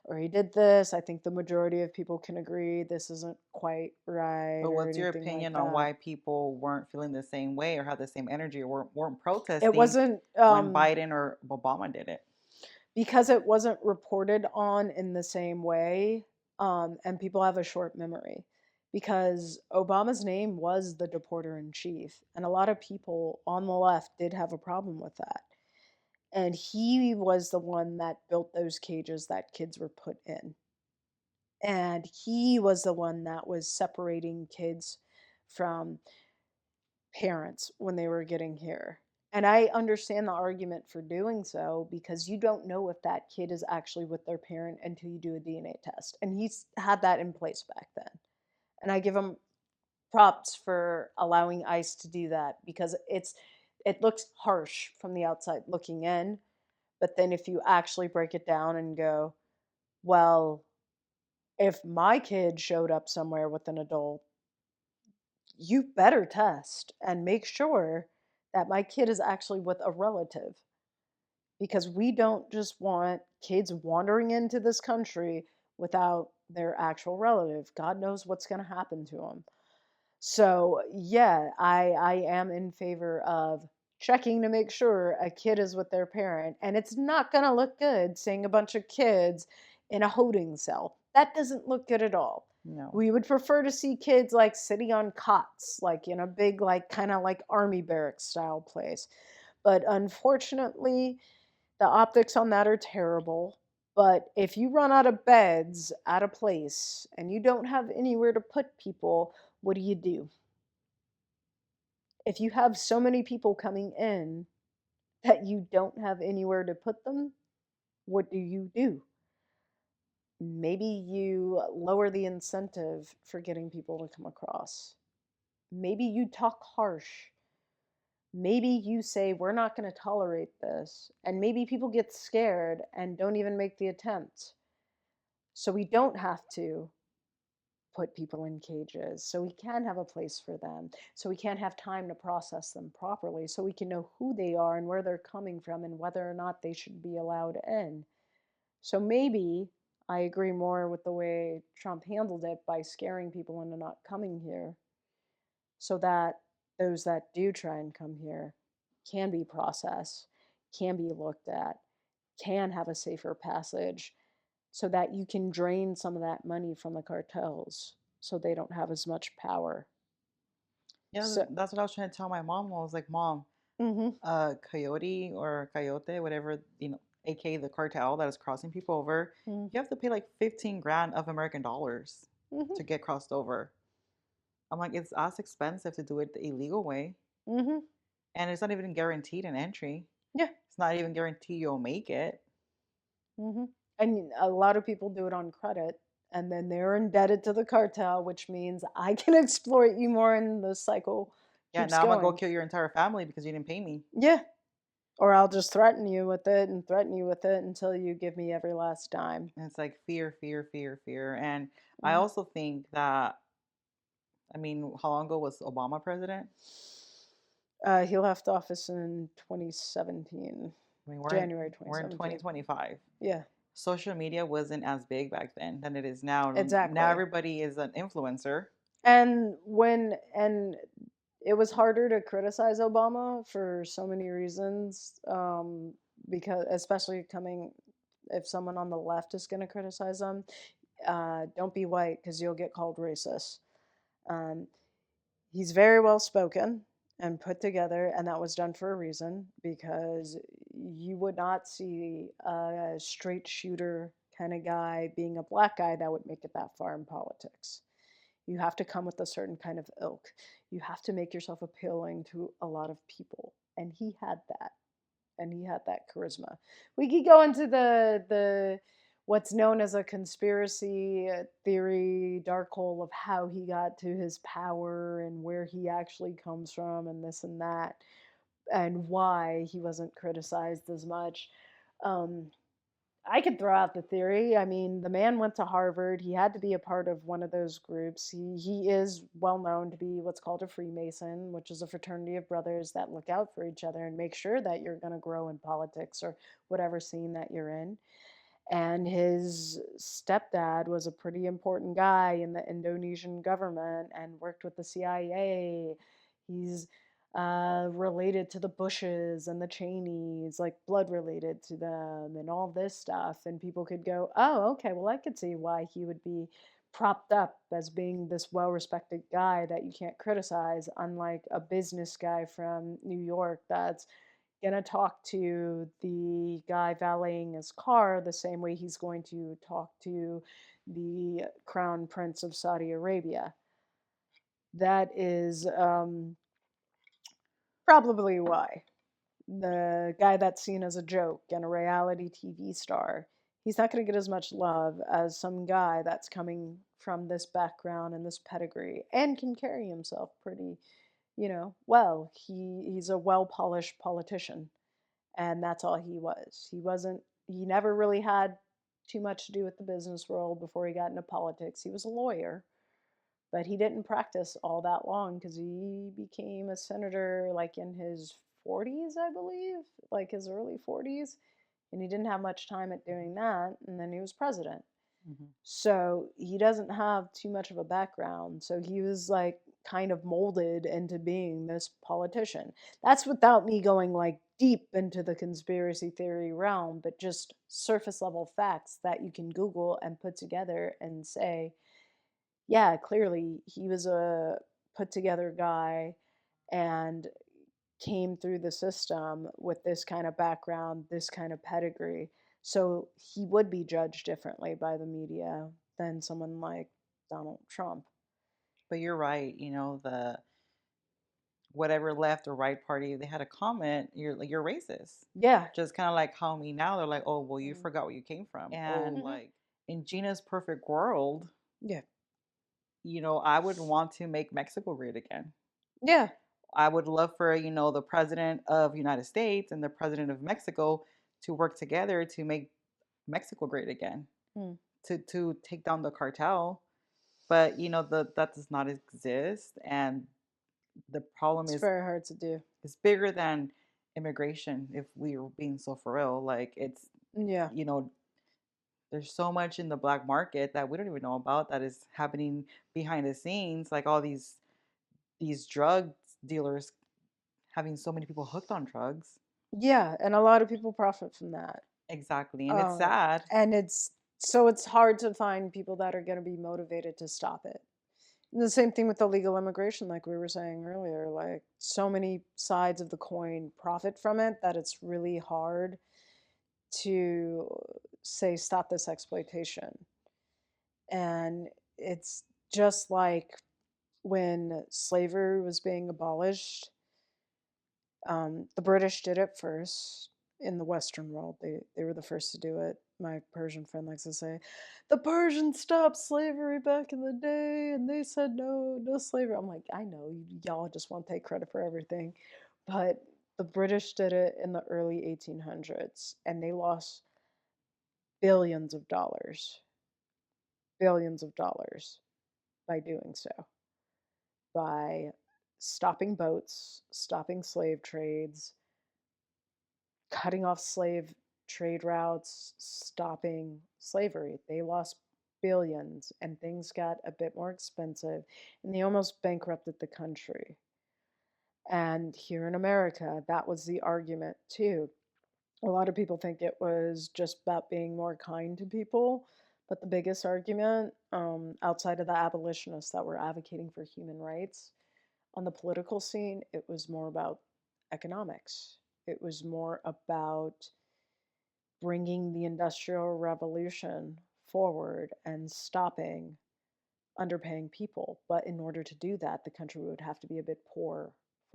Or he did this. I think the majority of people can agree this isn't quite right But or what's your anything like opinion on that. why people weren't feeling the same way or had the same energy or weren't It protesting wasn't when Biden or Obama did it? because it wasn't reported on in the same way, and people have a short memory. Because Obama's name was the deporter in chief, and a lot of people on the left did have a problem with that. And he was the one that built those cages that kids were put in. And he was the one that was separating kids from parents when they were getting here. And I understand the argument for doing so because you don't know if that kid is actually with their parent until you do a DNA test. And he's had that in place back then. And I give him props for allowing ICE to do that because it looks harsh from the outside looking in, but then if you actually break it down and go, well, if my kid showed up somewhere with an adult, you better test and make sure that my kid is actually with a relative because we don't just want kids wandering into this country without their actual relative. God knows what's going to happen to them. So, yeah, I am in favor of checking to make sure a kid is with their parent. And it's not going to look good seeing a bunch of kids in a holding cell. That doesn't look good at all. No. We would prefer to see kids like sitting on cots, like in a big, like kind of like army barracks style place. But unfortunately, the optics on that are terrible. But if you run out of beds at a place and you don't have anywhere to put people, what do you do? If you have so many people coming in that you don't have anywhere to put them, what do you do? Maybe you lower the incentive for getting people to come across. Maybe you talk harsh. Maybe you say, we're not going to tolerate this. And maybe people get scared and don't even make the attempt. So we don't have to put people in cages. So we can have a place for them. So we can have time to process them properly. So we can know who they are and where they're coming from and whether or not they should be allowed in. So maybe I agree more with the way Trump handled it by scaring people into not coming here so that those that do try and come here can be processed, can be looked at, can have a safer passage so that you can drain some of that money from the cartels so they don't have as much power. Yeah, So, that's what I was trying to tell my mom. I was like, Mom, mm-hmm, coyote or coyote, whatever, aka the cartel that is crossing people over, mm-hmm, you have to pay like 15 grand of American dollars mm-hmm, to get crossed over. I'm like, it's as expensive to do it the illegal way. mm-hmm, And it's not even guaranteed an entry. yeah, It's not even guaranteed you'll make it. mm-hmm. And a lot of people do it on credit and then they're indebted to the cartel, which means I can exploit you more and the cycle Yeah, keeps now I'm gonna go going. kill your entire family because you didn't pay me. Yeah. Or I'll just threaten you with it and threaten you with it until you give me every last dime. And it's like fear, fear, fear, fear. And I Mm. also think that, I mean, how long ago was Obama president? He left office in 2017, I mean, January we're in 2017. 2025. Yeah, Social media wasn't as big back then than it is now. Now exactly. everybody is an influencer. And it was harder to criticize Obama for so many reasons, because especially coming if someone on the left is going to criticize them, don't be white because you'll get called racist. Um, he's very well spoken and put together, and that was done for a reason because you would not see a straight shooter kind of guy, being a black guy, that would make it that far in politics. You have to come with a certain kind of ilk. You have to make yourself appealing to a lot of people. And he had that. And he had that charisma. We could go into the what's known as a conspiracy theory dark hole of how he got to his power and where he actually comes from and this and that and why he wasn't criticized as much. Um, I could throw out the theory. I mean, the man went to Harvard. He had to be a part of one of those groups. He is well known to be what's called a Freemason, which is a fraternity of brothers that look out for each other and make sure that you're going to grow in politics or whatever scene that you're in. And his stepdad was a pretty important guy in the Indonesian government and worked with the CIA. He's related to the Bushes and the Cheneys, like blood related to them, and all this stuff. And people could go, oh, okay, well, I could see why he would be propped up as being this well respected guy that you can't criticize, unlike a business guy from New York that's gonna talk to the guy valeting his car the same way he's going to talk to the crown prince of Saudi Arabia. That is probably why the guy that's seen as a joke and a reality TV star, he's not going to get as much love as some guy that's coming from this background and this pedigree and can carry himself pretty, well. He's a well polished politician, and that's all he was. He never really had too much to do with the business world before he got into politics. He was a lawyer, but he didn't practice all that long because he became a senator like in his 40s, I believe, like his early 40s, and he didn't have much time at doing that, and then he was president. Hmm. So he doesn't have too much of a background. So he was like kind of molded into being this politician. That's without me going like deep into the conspiracy theory realm, but just surface level facts that you can Google and put together and say, yeah, clearly he was a put together guy and came through the system with this kind of background, this kind of pedigree. So he would be judged differently by the media than someone like Donald Trump. But you're right. The whatever left or right party, they had a comment. You're racist. Yeah. Just kind of like how me now. They're like, oh well, you Mm. forgot where you came from. Oh. And Mhm. like in Gina's perfect world, Yeah. I would want to make Mexico great again. Yeah. I would love for, the president of United States and the president of Mexico to work together to make Mexico great again, Mm. to take down the cartel. But that does not exist, and the problem It's is very hard to do. it's bigger than immigration. If we were being so for real, like it's Yeah. you know there's so much in the black market that we don't even know about that is happening behind the scenes, like all these drug dealers having so many people hooked on drugs. Yeah. And a lot of people profit from that. Exactly, and it's Uh, sad. and it's hard to find people that are going to be motivated to stop it. And the same thing with illegal immigration, like we were saying earlier. Like so many sides of the coin profit from it that it's really hard to say stop this exploitation. And it's just like when slavery was being abolished, the British did it first in the Western world. They were the first to do it. My Persian friend likes to say, the Persians stopped slavery back in the day, and they said no slavery. I'm like, I know y'all just want to take credit for everything, but the British did it in the early 1800s, and they lost billions of dollars, billions of dollars by doing so, by stopping boats, stopping slave trades, cutting off slave trade routes, stopping slavery. They lost billions and things got a bit more expensive and they almost bankrupted the country. And here in America, that was the argument too. A lot of people think it was just about being more kind to people, but the biggest argument, outside of the abolitionists that were advocating for human rights, on the political scene, it was more about economics. It was more about bringing the Industrial Revolution forward and stopping underpaying people. But in order to do that, the country would have to be a bit poor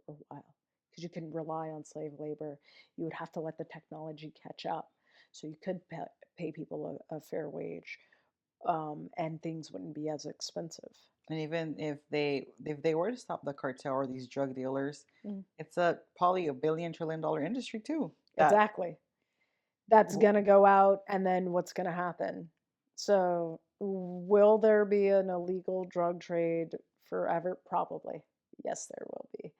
for a while because you couldn't rely on slave labor. You would have to let the technology catch up so you could pay people a fair wage, and things wouldn't be as expensive. And even if they were to stop the cartel or these drug dealers, Mm. it's a probably $1 billion-trillion industry too. That Exactly. That's w- going to go out, and then what's going to happen? So, will there be an illegal drug trade forever? Probably. Yes, there will be.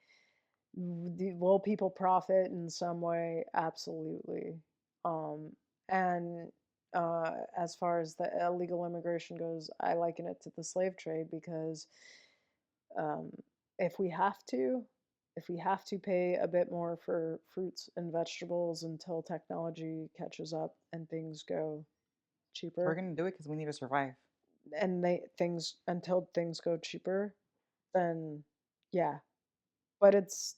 Will people profit in some way? Absolutely. Um, and as far as the illegal immigration goes, I liken it to the slave trade because um, if we have to, if we have to pay a bit more for fruits and vegetables until technology catches up and things go we're cheaper, gonna do it because we need to survive. and they things until things go cheaper, then yeah. But it's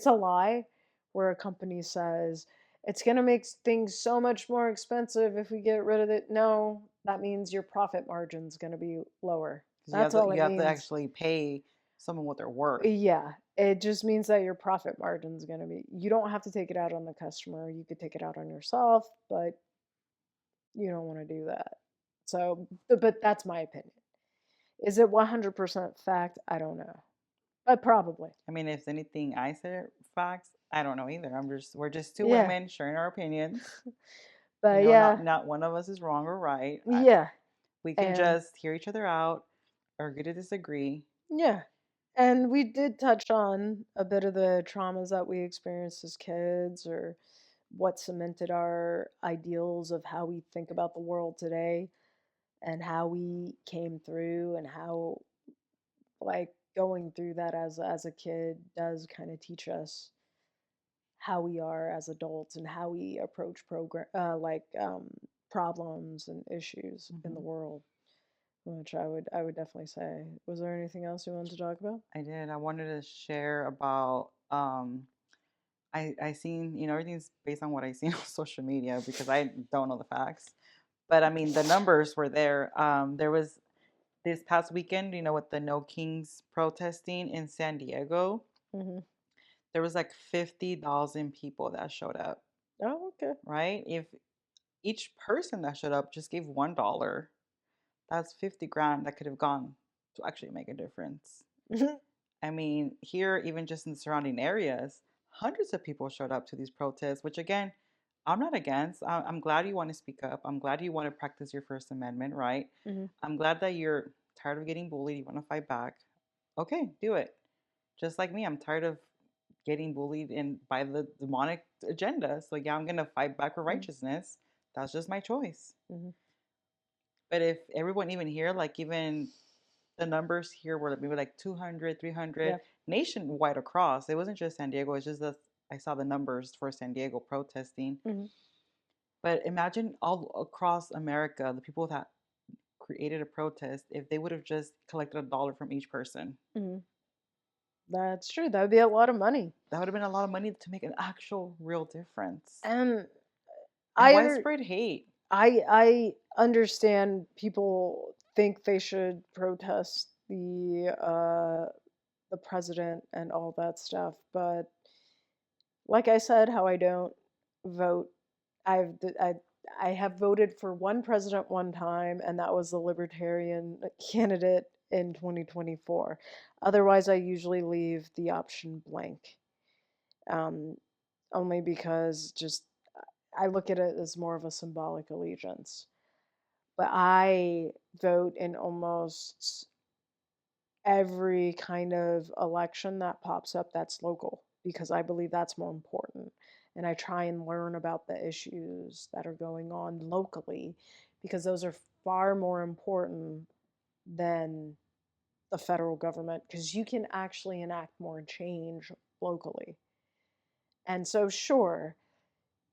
a lie where a company says it's going to make things so much more expensive if we get rid of it. No, that means your profit margin's going to be lower. Because That's all it you have to means. actually pay someone what they're worth. Yeah, it just means that your profit margin's going to be, you don't have to take it out on the customer. You could take it out on yourself, but you don't want to do that. So, but that's my opinion. Is it 100% fact? I don't know. But probably. I mean, if anything, I said facts. I don't know either. We're just two Yeah. women sharing our opinions. But yeah, Not one of us is wrong or right. yeah. We can And just hear each other out, agree to disagree. yeah. And we did touch on a bit of the traumas that we experienced as kids or what cemented our ideals of how we think about the world today and how we came through and how like going through that as a kid does kind of teach us how we are as adults and how we approach problems and issues in the Hmm. world, which I would definitely say. Was there anything else you wanted to talk about? I did. I wanted to share about I seen, everything's based on what I seen on social media because I don't know the facts. But I mean the numbers were there. There was this past weekend, with the No Kings protesting in San Diego, Hmm. there was like 50,000 people that showed up, Oh, okay. right? If each person that showed up just gave $1, that's 50 grand that could have gone to actually make a difference. I mean, here, even just in the surrounding areas, hundreds of people showed up to these protests, which again, I'm not against. I'm glad you want to speak up. I'm glad you want to practice your First Amendment, right? Hmm. I'm glad that you're tired of getting bullied. You want to fight back. Okay, do it. Just like me, I'm tired of getting bullied by the demonic agenda. So yeah, I'm gonna fight back for Hmm. righteousness. That's just my choice. Hmm. But if everyone even here, like even the numbers here were maybe like 200, Yeah. 300 nationwide across. It wasn't just San Diego. It's just that I saw the numbers for San Diego protesting. Hmm. But imagine all across America, the people that created a protest, if they would have just collected $1 from each person, Hmm. That's true. That would be a lot of money. that would have been a lot of money to make an actual real difference. And And I under widespread hate. I understand people think they should protest the president and all that stuff, but like I said, how I don't vote. I've d- I have voted for one president one time, and that was the Libertarian candidate in 2024. Otherwise, I usually leave the option blank, um, only because just I look at it as more of a symbolic allegiance. But I vote in almost every kind of election that pops up that's local because I believe that's more important. And I try and learn about the issues that are going on locally because those are far more important than the federal government because you can actually enact more change locally. And so, sure,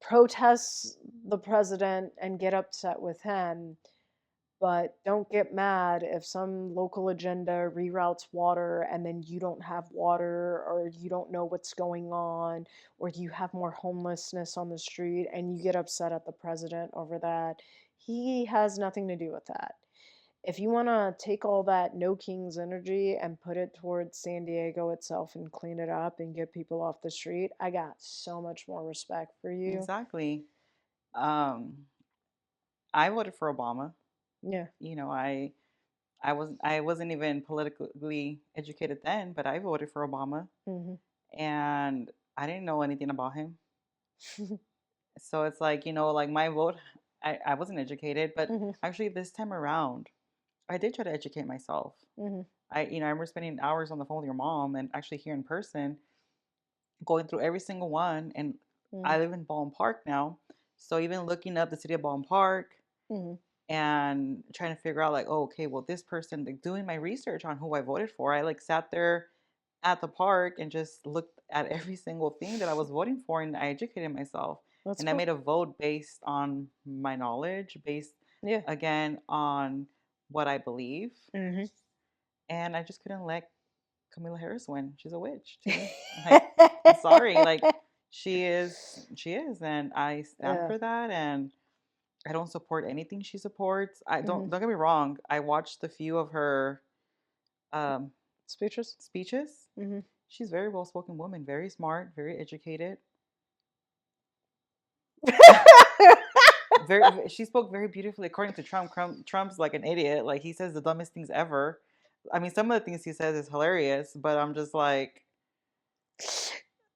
protest the president and get upset with him, But don't get mad if some local agenda reroutes water and then you don't have water or you don't know what's going on or you have more homelessness on the street and you get upset at the president over that. He has nothing to do with that. If you want to take all that no king's energy and put it towards San Diego itself and clean it up and get people off the street, I got so much more respect for you. Exactly. Um, I voted for Obama. Yeah. You know, I wasn't even politically educated then, but I voted for Obama, Mhm. and I didn't know anything about him. So it's like, like my vote, I wasn't educated, but Mhm. actually this time around, I did try to educate myself. Mhm. I remember spending hours on the phone with your mom and actually here in person, going through every single one. And I Mhm. live in Baldwin Park now. So even looking up the city of Baldwin Park Mhm. and trying to figure out like, oh, okay, well, this person, like doing my research on who I voted for. I like sat there at the park and just looked at every single thing that I was voting for and I educated myself. That's And I cool. made a vote based on my knowledge, based Yeah. again on what I believe. Mhm. And I just couldn't let Camilla Harris win. She's a witch to me. Like, I'm sorry. Like, she is. And I stand Yeah. for that. And I don't support anything she supports. I Mhm. don't get me wrong. I watched a few of her um, Speeches? speeches. Mhm. She's a very well spoken woman, very smart, very educated. Very, she spoke very beautifully. According to Trump, Trump's like an idiot. Like he says the dumbest things ever. I mean, some of the things he says is hilarious, but I'm just like,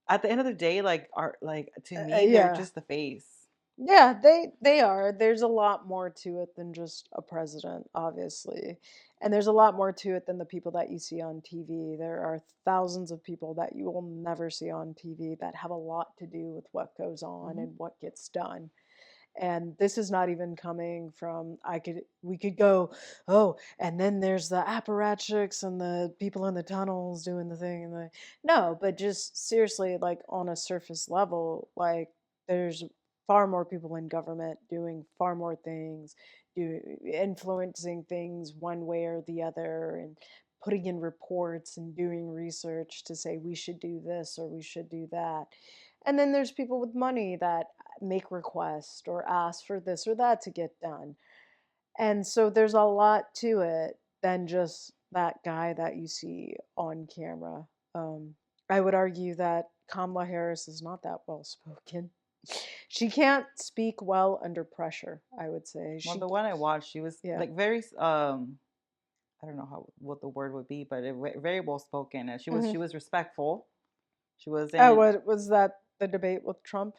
at the end of the day, like, are like to me, they're Yeah. just the face. Yeah, they are. There's a lot more to it than just a president, obviously. And there's a lot more to it than the people that you see on TV. There are thousands of people that you will never see on TV that have a lot to do with what goes on Hmm. and what gets done. And this is not even coming from we could go, oh, and then there's the apparatchiks and the people in the tunnels doing the thing and the no, but just seriously, like on a surface level, like there's far more people in government doing far more things, influencing things one way or the other, and putting in reports and doing research to say we should do this or we should do that. And then there's people with money that make requests or ask for this or that to get done. And so there's a lot to it than just that guy that you see on camera. Um, I would argue that Kamala Harris is not that well spoken. She can't speak well under pressure, I would say. Well, the one I watched, she was Yeah. like very I don't know how what the word would be, but very well spoken, and Hmm. she was respectful. She Oh, wasn't. what was that? The debate with Trump?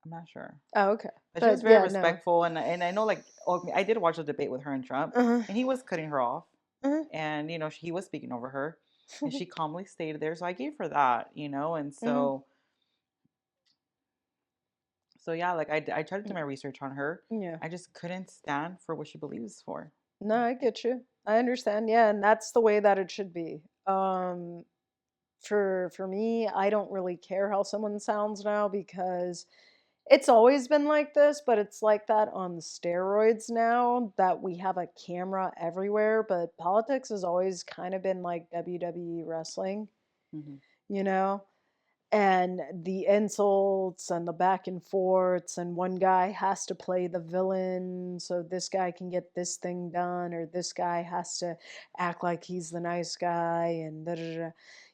I'm not sure, Oh, okay. but she was But very yeah, no. respectful, and I know like I did watch a debate with her and Trump, Uh-huh. and he was cutting her off, Uh-huh. and he was speaking over her, and she calmly stayed there. So I gave her that, and Hmm. so yeah, like I tried to do my research on her. Yeah. I just couldn't stand for what she believes for. No, I get you. I understand. Yeah, and that's the way that it should be. For me, I don't really care how someone sounds now because it's always been like this, but it's like that on steroids now that we have a camera everywhere, but politics has always kind of been like WWE wrestling, Hmm. you know? And the insults and the back and forths, and one guy has to play the villain so this guy can get this thing done, or this guy has to act like he's the nice guy, and da da da.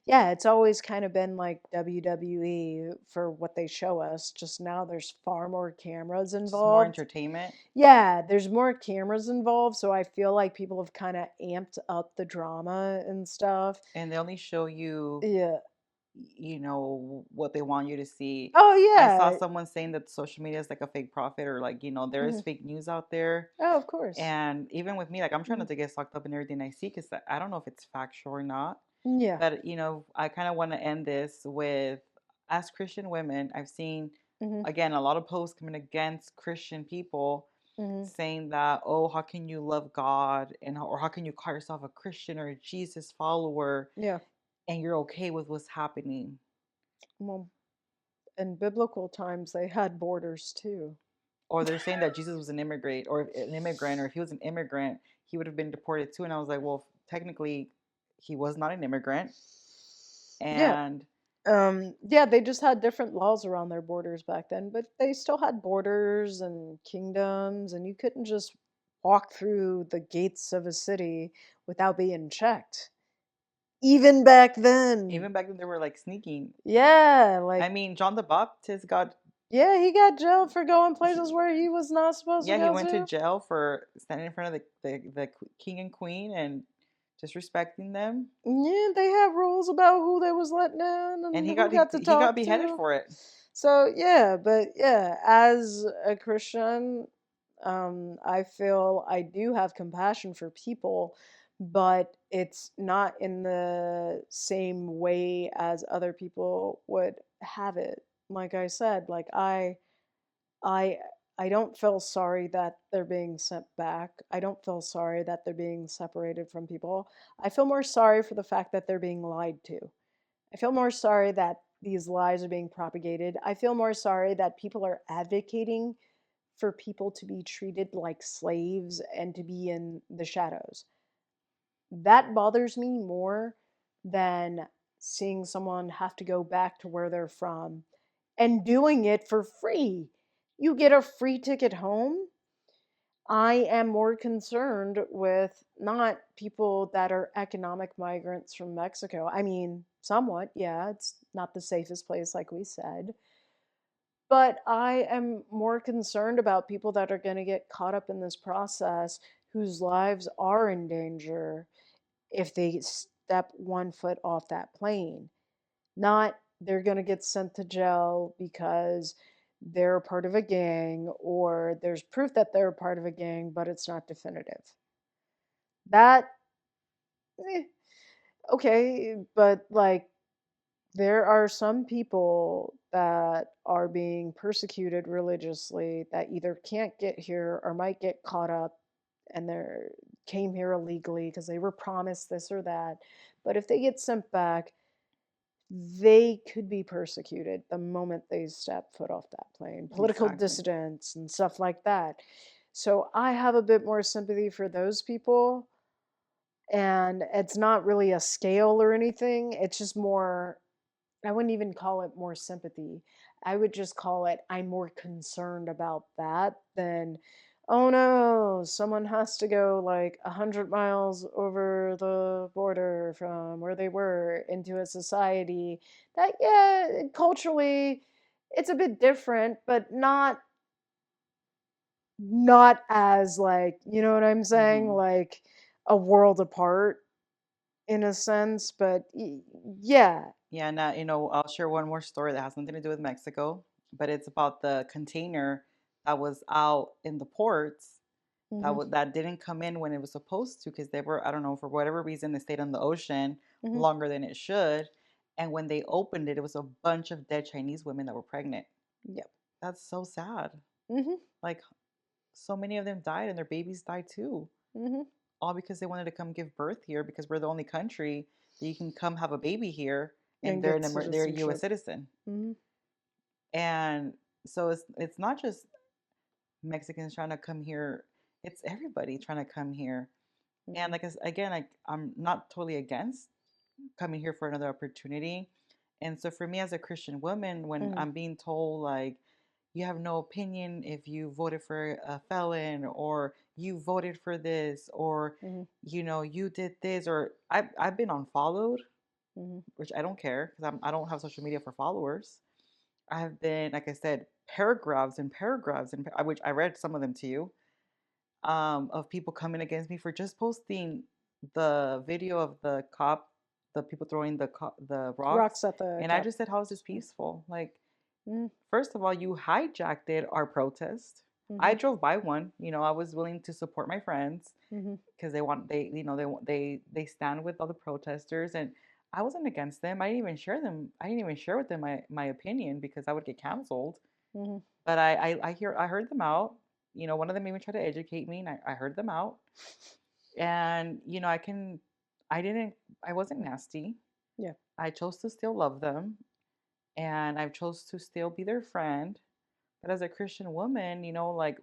Yeah, it's always kind of been like WWE for what they show us, just now there's far more cameras Just more involved. entertainment, Yeah, there's more cameras involved, so I feel like people have kind of amped up the drama and stuff. and they only show you Yeah. what they want you to see. Oh, I saw yeah. someone saying that social media is like a fake prophet, or like, there is Mhm. fake news out there. Oh, of course. And even with me, like, I'm trying Mhm. not to get sucked up in everything I see because I don't know if it's factual or not. Yeah. But, I kind of want to end this with, as Christian women, I've seen, Mhm. again, a lot of posts coming against Christian people Mhm. saying that, oh, how can you love God, or how can you call yourself a Christian or a Jesus follower Yeah. and you're okay with what's happening? Well, in biblical times, they had borders too. or they're saying that Jesus was an immigrant, or if he was an immigrant, he would have been deported too. And I was like, well, technically, he was not an immigrant, Yeah. and Yeah, they just had different laws around their borders back then, but they still had borders and kingdoms, and you couldn't just walk through the gates of a city without being checked. Even back then. even back then they were like sneaking. Yeah, I like, mean, John the Baptist got yeah, he got jailed for going places he where he was not supposed to yeah, he go went to to. jail for standing in front of the king and queen and disrespecting them, Yeah, they have rules about who they was letting in and and who got to he got talk beheaded to. for it. So yeah, but yeah, as a Christian, I feel I do have compassion for people, but it's not in the same way as other people would have it. Like I said, like I I don't feel sorry that they're being sent back. I don't feel sorry that they're being separated from people. I feel more sorry for the fact that they're being lied to. I feel more sorry that these lies are being propagated. I feel more sorry that people are advocating for people to be treated like slaves and to be in the shadows. That bothers me more than seeing someone have to go back to where they're from and doing it for free. You get a free ticket home. I am more concerned with not people that are economic migrants from Mexico. I mean, somewhat, yeah, it's not the safest place, like we said. But I am more concerned about people that are going to get caught up in this process whose lives are in danger if they step 1 foot off that plane. Not they're going to get sent to jail because they're a part of a gang or there's proof that they're a part of a gang, but it's not definitive. That, eh, okay, but like there are some people that are being persecuted religiously that either can't get here or might get caught up and they came here illegally because they were promised this or that. But if they get sent back, they could be persecuted the moment they step foot off that plane. Political Exactly. dissidents and stuff like that. So I have a bit more sympathy for those people. And it's not really a scale or anything. It's just more, I wouldn't even call it more sympathy. I would just call it I'm more concerned about that than, oh no, someone has to go like 100 miles over the border from where they were into a society that, yeah, culturally it's a bit different, but not as like, you know what I'm saying? Hmm. Like a world apart in a sense, but yeah. Yeah, now I'll share one more story that has nothing to do with Mexico, but it's about the container that was out in the ports Mhm. that didn't come in when it was supposed to because they were, I don't know, for whatever reason it stayed on the ocean Mhm. longer than it should, and when they opened it, it was a bunch of dead Chinese women that were pregnant. Yep. That's so sad. Mhm. Like, so many of them died and their babies died too, Mhm. all because they wanted to come give birth here because we're the only country that you can come have a baby here and And get they're a US citizenship. citizen. Mhm. And so it's not just Mexicans trying to come here, it's everybody trying to come here. And Mhm. like again, I'm not totally against coming here for another opportunity. And so for me as a Christian woman, when Mhm. I'm being told like you have no opinion if you voted for a felon or you voted for this or Mhm. you did this or I've been unfollowed, Mhm. which I don't care because I don't have social media for followers. I have been, like I said, paragraphs and paragraphs, and which I read some of them to you, of people coming against me for just posting the video of the people throwing the rocks, Rocks at the and I cap. just said, "How is this peaceful?" Like, Mhm. first of all, you hijacked it, our protest. I Mhm. drove by one. I was willing to support my friends Mhm. because they stand with all the protesters, and I wasn't against them. I didn't even share with them my opinion because I would get canceled. Mhm. But I heard them out. One of them even tried to educate me, and I heard them out. And I didn't, I wasn't nasty. Yeah. I chose to still love them, and I chose to still be their friend. But as a Christian woman, like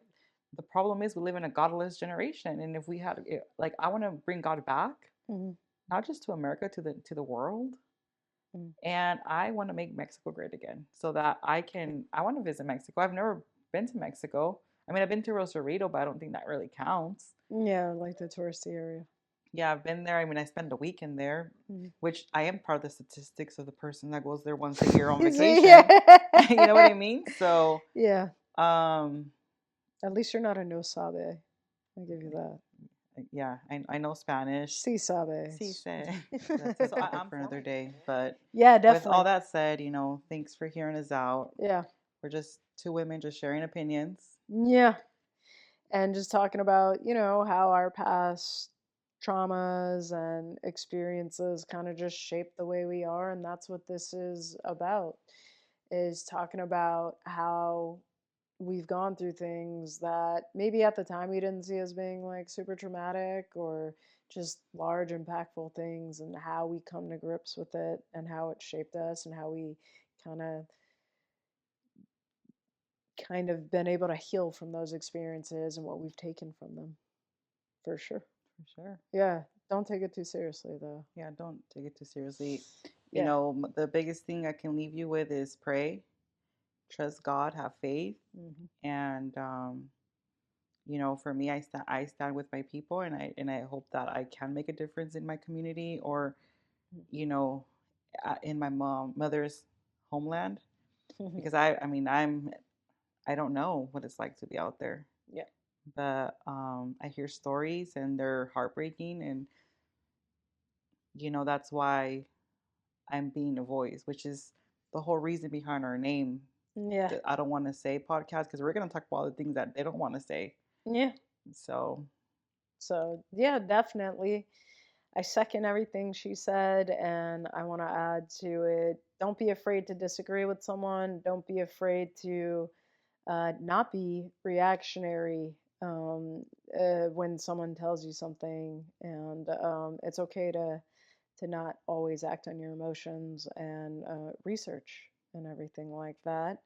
the problem is we live in a godless generation, and if we had, like, I want to bring God back, Mhm, not just to America, to the world. mhm. And I want to make Mexico great again so that I want to visit Mexico. I've never been to Mexico. I mean, I've been to Rosarito, but I don't think that really counts. Yeah, like the touristy area. Yeah, I've been there. I mean, I spent a weekend there, Mhm. which I am part of the statistics of the person that goes there once a year on See, vacation. You know what yeah. I mean? So, Yeah. um, At least you're not a no sabe. I'll give you that. yeah, I know Spanish. Si Sí sabes. sé. That's a topic for another day. But Yeah, with all definitely. that said, thanks for hearing us out. Yeah. We're just two women just sharing opinions. Yeah. And just talking about, how our past traumas and experiences kind of just shape the way we are. And that's what this is about, is talking about how we've gone through things that maybe at the time we didn't see as being like super traumatic or just large impactful things, and how we come to grips with it and how it shaped us and how we kind of been able to heal from those experiences and what we've taken from them, for sure. For sure. Yeah, don't take it too seriously though. Yeah, don't take it too seriously. Yeah. The biggest thing I can leave you with is pray, trust God, have faith, Hmm. and for me, I stand with my people, and I hope that I can make a difference in my community, or you know, in my mother's homeland, because I mean I don't know what it's like to be out there, Yeah. but I hear stories and they're heartbreaking, and that's why I'm being a voice, which is the whole reason behind our name. Yeah. I don't want to say podcast because we're going to talk about all the things that they don't want to say. Yeah. So, So, yeah, definitely. I second everything she said, and I want to add to it. Don't be afraid to disagree with someone. Don't be afraid to not be reactionary when someone tells you something, and it's okay to not always act on your emotions, and research and everything like that.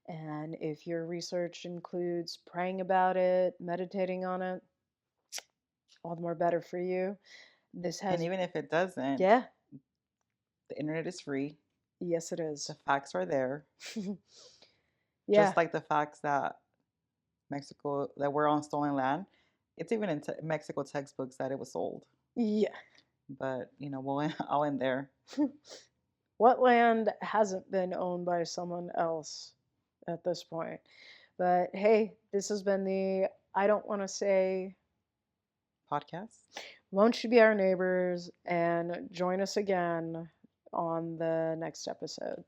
And if your research includes praying about it, meditating on it, all the more better for you. This and has, even if it doesn't, yeah, the internet is free. yes, it The is. facts are there. Yeah, Just like the facts that that we're on stolen land. It's even in Mexico textbooks that it was sold. yeah. But, I'll end there. What land hasn't been owned by someone else at this point? But hey, this has been the I Don't Want to Say. Podcast. Won't you be our neighbors and join us again on the next episode?